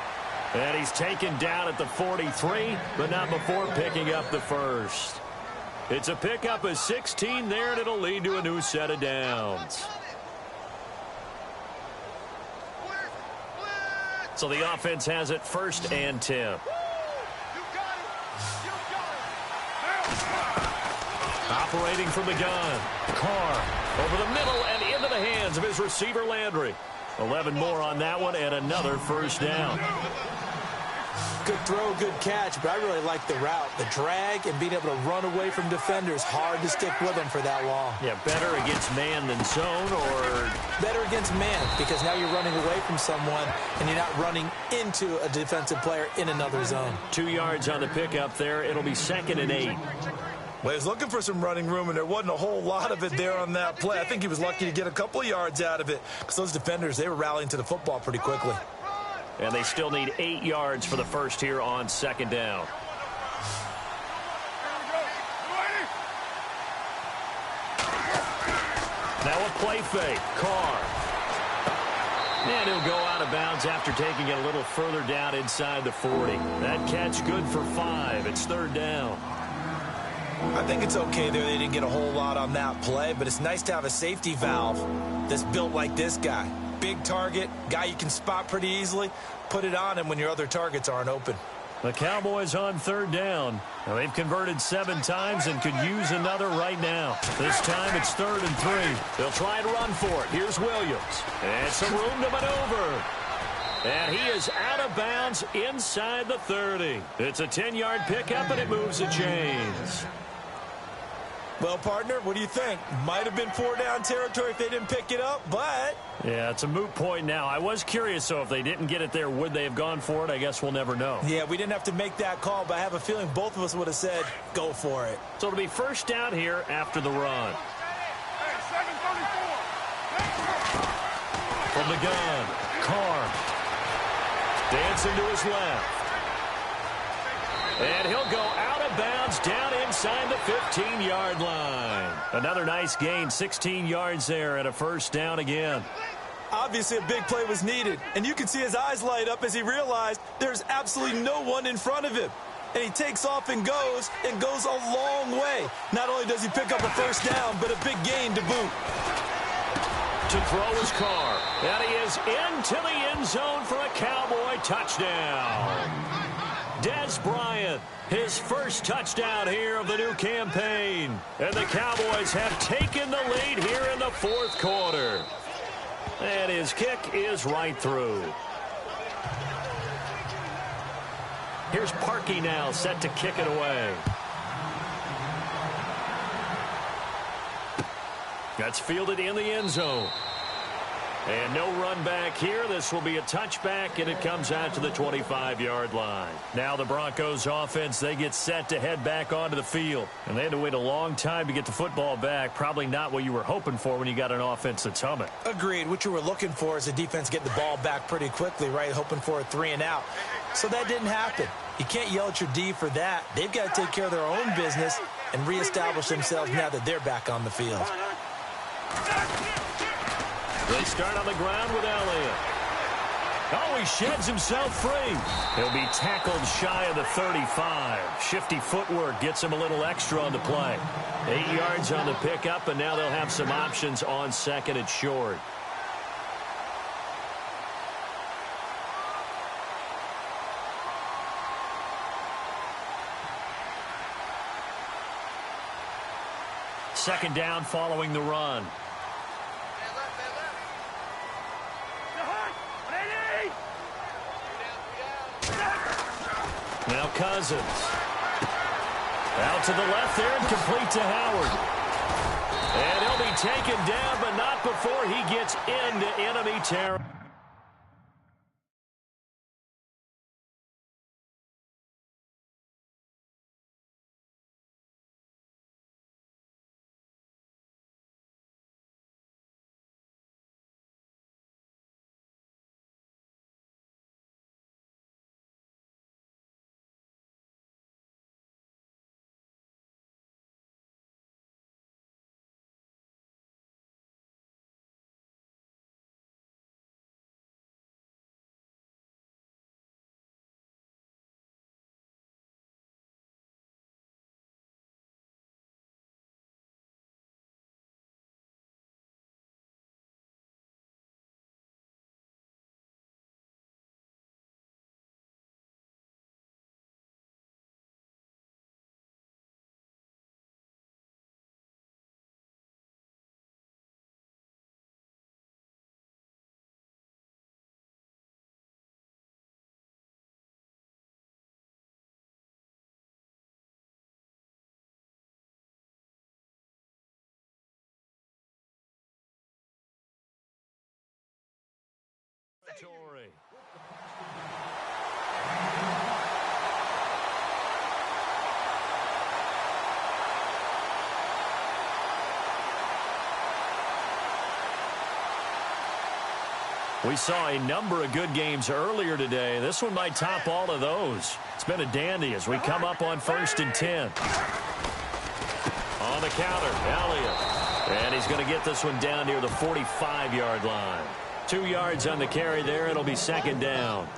And he's taken down at the 43, but not before picking up the first. It's a pickup of 16 there, and it'll lead to a new set of downs. So the offense has it 1st and 10. Operating from the gun. Carr over the middle and into the hands of his receiver Landry. 11 more on that one and another 1st down. Good throw, good catch, but I really like the route. The drag and being able to run away from defenders. Hard to stick with them for that long. Yeah, better against man than zone, or better against man, because now you're running away from someone and you're not running into a defensive player in another zone. 2 yards on the pickup there. It'll be 2nd and 8. Well, he was looking for some running room, and there wasn't a whole lot of it there on that play. I think he was lucky to get a couple of yards out of it, because those defenders, they were rallying to the football pretty quickly. And they still need 8 yards for the first here on 2nd down. Now a play fake. Carr. And he'll go out of bounds after taking it a little further down inside the 40. That catch good for 5. It's 3rd down. I think it's okay there. They didn't get a whole lot on that play, but it's nice to have a safety valve that's built like this guy. Big target, guy you can spot pretty easily. Put it on him when your other targets aren't open. The Cowboys on 3rd down. Now they've converted 7 times and could use another right now. This time it's 3rd and 3. They'll try and run for it. Here's Williams. And some room to maneuver. And he is out of bounds inside the 30. It's a 10-yard pickup, and it moves the chains. Well, partner, what do you think? Might have been 4-down territory if they didn't pick it up, but... Yeah, it's a moot point now. I was curious, so if they didn't get it there, would they have gone for it? I guess we'll never know. Yeah, we didn't have to make that call, but I have a feeling both of us would have said, go for it. So it'll be 1st down here after the run. From the gun, Carr. Dancing to his left. And he'll go out of bounds down inside the 15-yard line. Another nice gain, 16 yards there and a 1st down again. Obviously, a big play was needed, and you can see his eyes light up as he realized there's absolutely no one in front of him. And he takes off and goes a long way. Not only does he pick up a 1st down, but a big gain to boot. To throw his Carr. And he is into the end zone for a Cowboy touchdown. Des Bryant, his first touchdown here of the new campaign. And the Cowboys have taken the lead here in the 4th quarter. And his kick is right through. Here's Parkey now set to kick it away. That's fielded in the end zone. And no run back here. This will be a touchback, and it comes out to the 25-yard line. Now the Broncos offense, they get set to head back onto the field. And they had to wait a long time to get the football back. Probably not what you were hoping for when you got an offense that's humming. Agreed. What you were looking for is the defense getting the ball back pretty quickly, right? Hoping for a 3-and-out. So that didn't happen. You can't yell at your D for that. They've got to take care of their own business and reestablish themselves now that they're back on the field. They start on the ground with Elliott. Oh, he sheds himself free. He'll be tackled shy of the 35. Shifty footwork gets him a little extra on the play. 8 yards on the pickup, and now they'll have some options on second and short. Second down following the run. Now Cousins. Out to the left there and complete to Howard. And he'll be taken down, but not before he gets into enemy territory. We saw a number of good games earlier today. This one might top all of those. It's been a dandy as we come up on 1st and 10. On the counter, Elliott. And he's going to get this one down near the 45-yard line. 2 yards on the carry there. It'll be second down.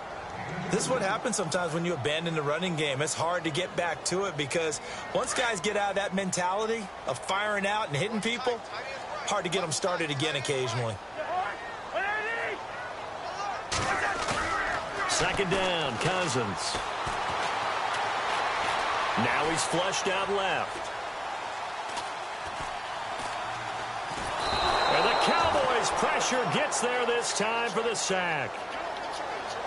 This is what happens sometimes when you abandon the running game. It's hard to get back to it because once guys get out of that mentality of firing out and hitting people, hard to get them started again occasionally. Second down, Cousins. Now he's flushed out left. And the Cowboys' pressure gets there this time for the sack.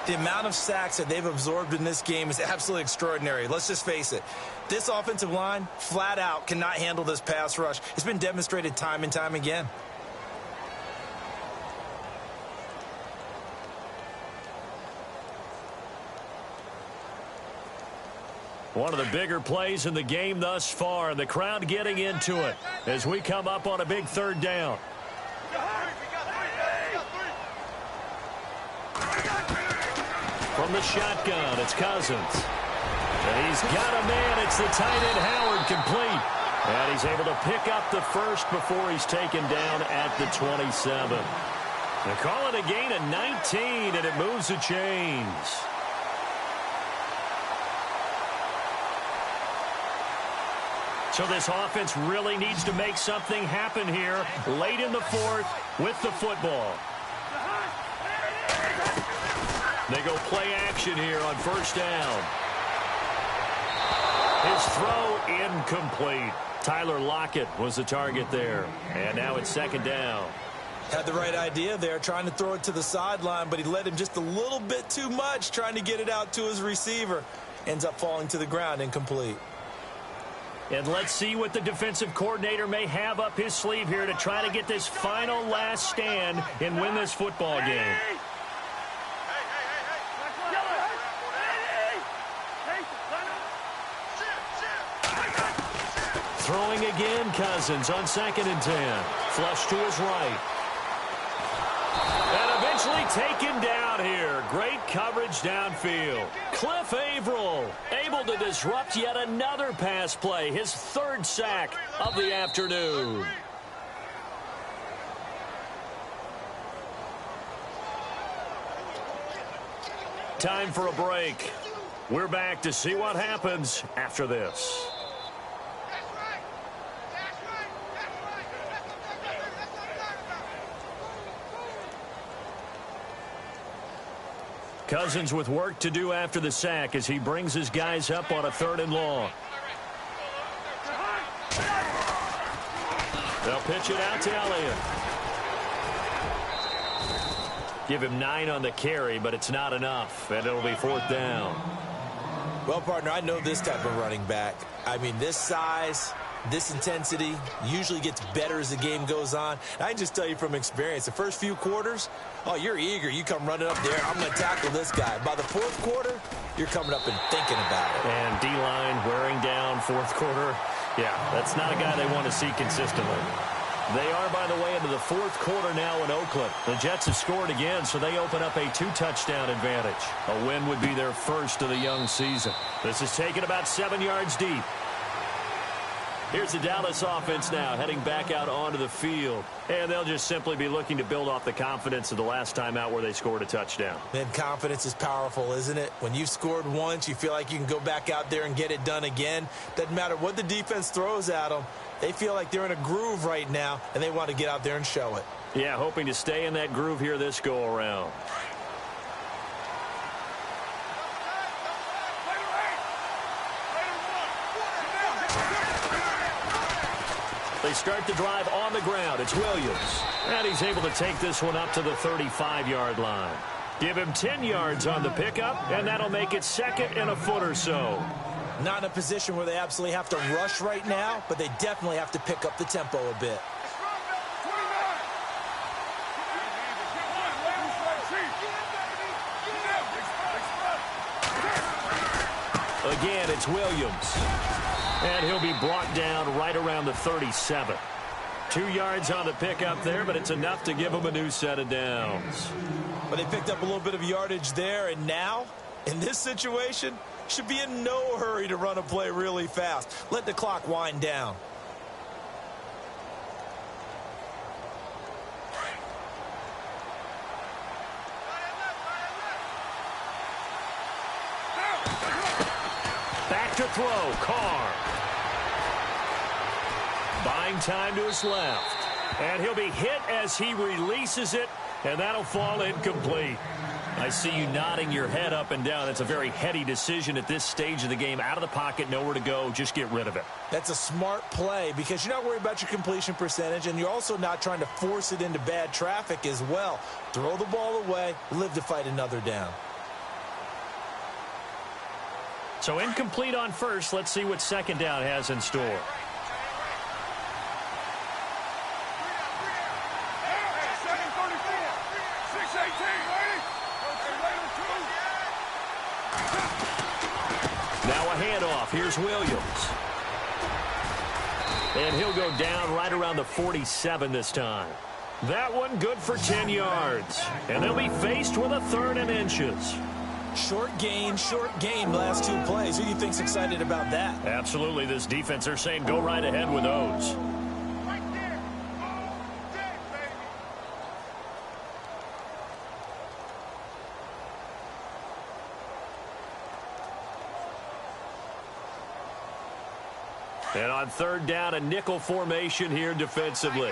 The amount of sacks that they've absorbed in this game is absolutely extraordinary. Let's just face it. This offensive line, flat out, cannot handle this pass rush. It's been demonstrated time and time again. One of the bigger plays in the game thus far, and the crowd getting into it as we come up on a big third down. From the shotgun, it's Cousins. And he's got a man. It's the tight end, Howard, complete. And he's able to pick up the first before he's taken down at the 27. They call it a gain of 19, and it moves the chains. So this offense really needs to make something happen here late in the fourth with the football. They go play action here on first down. His throw incomplete. Tyler Lockett was the target there. And now it's second down. Had the right idea there, trying to throw it to the sideline, but he led him just a little bit too much, trying to get it out to his receiver. Ends up falling to the ground, incomplete. And let's see what the defensive coordinator may have up his sleeve here to try to get this final last stand and win this football game. Throwing again, Cousins on 2nd and 10. Flush to his right. And eventually Easily taken down here. Great coverage downfield. Cliff Averill able to disrupt yet another pass play. His third sack of the afternoon. Time for a break. We're back to see what happens after this. Cousins with work to do after the sack as he brings his guys up on a 3rd and long. They'll pitch it out to Elliott. Give him 9 on the carry, but it's not enough, and it'll be 4th down. Well, partner, I know this type of running back. I mean, this size, this intensity usually gets better as the game goes on. I can just tell you from experience, the first few quarters, oh, you're eager. You come running up there, I'm going to tackle this guy. By the 4th quarter, you're coming up and thinking about it. And D-line wearing down 4th quarter. Yeah, that's not a guy they want to see consistently. They are, by the way, into the 4th quarter now in Oakland. The Jets have scored again, so they open up a 2-touchdown advantage. A win would be their first of the young season. This is taken about 7 yards deep. Here's the Dallas offense now heading back out onto the field. And they'll just simply be looking to build off the confidence of the last time out where they scored a touchdown. And confidence is powerful, isn't it? When you've scored once, you feel like you can go back out there and get it done again. Doesn't matter what the defense throws at them. They feel like they're in a groove right now, and they want to get out there and show it. Yeah, hoping to stay in that groove here this go-around. They start the drive on the ground. It's Williams. And he's able to take this one up to the 35-yard line. Give him 10 yards on the pickup, and that'll make it 2nd and a foot or so. Not in a position where they absolutely have to rush right now, but they definitely have to pick up the tempo a bit. Again, it's Williams. And he'll be brought down right around the 37. 2 yards on the pickup there, but it's enough to give him a new set of downs. But they picked up a little bit of yardage there, and now, in this situation, should be in no hurry to run a play really fast. Let the clock wind down. Back to throw, Carr. Buying time to his left. And he'll be hit as he releases it, and that'll fall incomplete. I see you nodding your head up and down. That's a very heady decision at this stage of the game. Out of the pocket, nowhere to go. Just get rid of it. That's a smart play because you're not worried about your completion percentage, and you're also not trying to force it into bad traffic as well. Throw the ball away, live to fight another down. So incomplete on first. Let's see what 2nd down has in store. Now a handoff. Here's Williams. And he'll go down right around the 47 this time. That one good for 10 yards. And they'll be faced with a 3rd and inches. Short gain last 2 plays. Who do you think's excited about that? Absolutely. This defense, they're saying go right ahead with those. And on 3rd down, a nickel formation here defensively.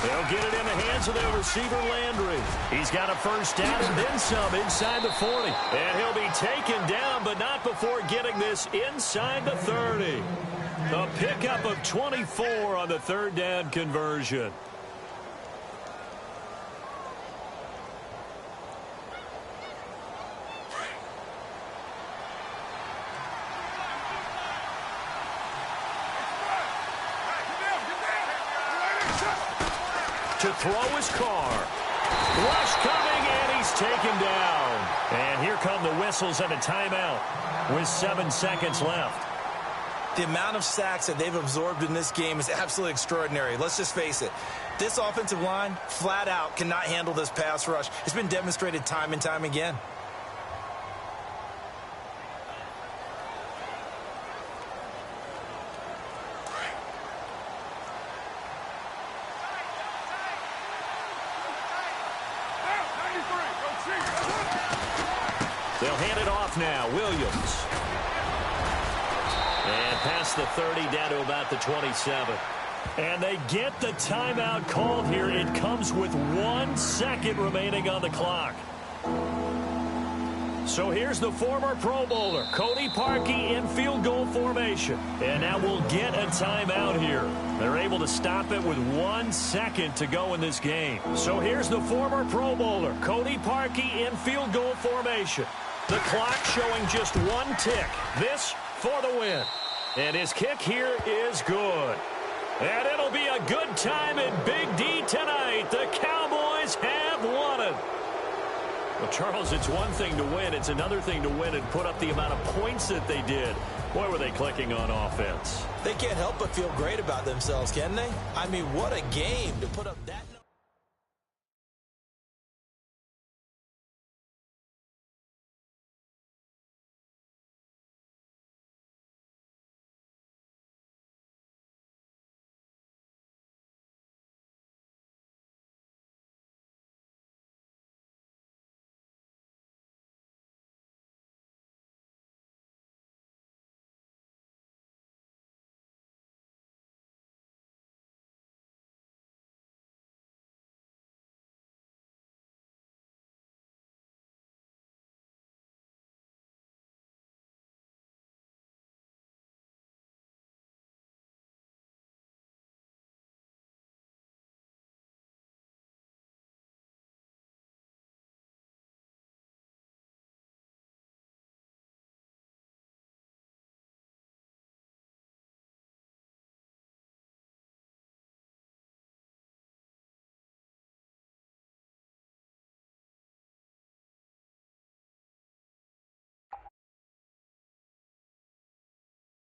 They'll get it in the hands of their receiver, Landry. He's got a 1st down and then some inside the 40. And he'll be taken down, but not before getting this inside the 30. A pickup of 24 on the 3rd down conversion. To throw his Carr. Rush coming, and he's taken down. And here come the whistles and a timeout with 7 seconds left. The amount of sacks that they've absorbed in this game is absolutely extraordinary. Let's just face it. This offensive line, flat out, cannot handle this pass rush. It's been demonstrated time and time again. They'll hand it off now. Williams. And past the 30, down to about the 27. And they get the timeout called here. It comes with 1 second remaining on the clock. So here's the former Pro Bowler, Cody Parkey, in field goal formation. And now we'll get a timeout here. They're able to stop it with 1 second to go in this game. So here's the former Pro Bowler, Cody Parkey, in field goal formation. The clock showing just 1 tick. This for the win. And his kick here is good. And it'll be a good time in Big D tonight. The Cowboys have won it. Well, Charles, it's one thing to win. It's another thing to win and put up the amount of points that they did. Boy, were they clicking on offense. They can't help but feel great about themselves, can they? I mean, what a game to put up that.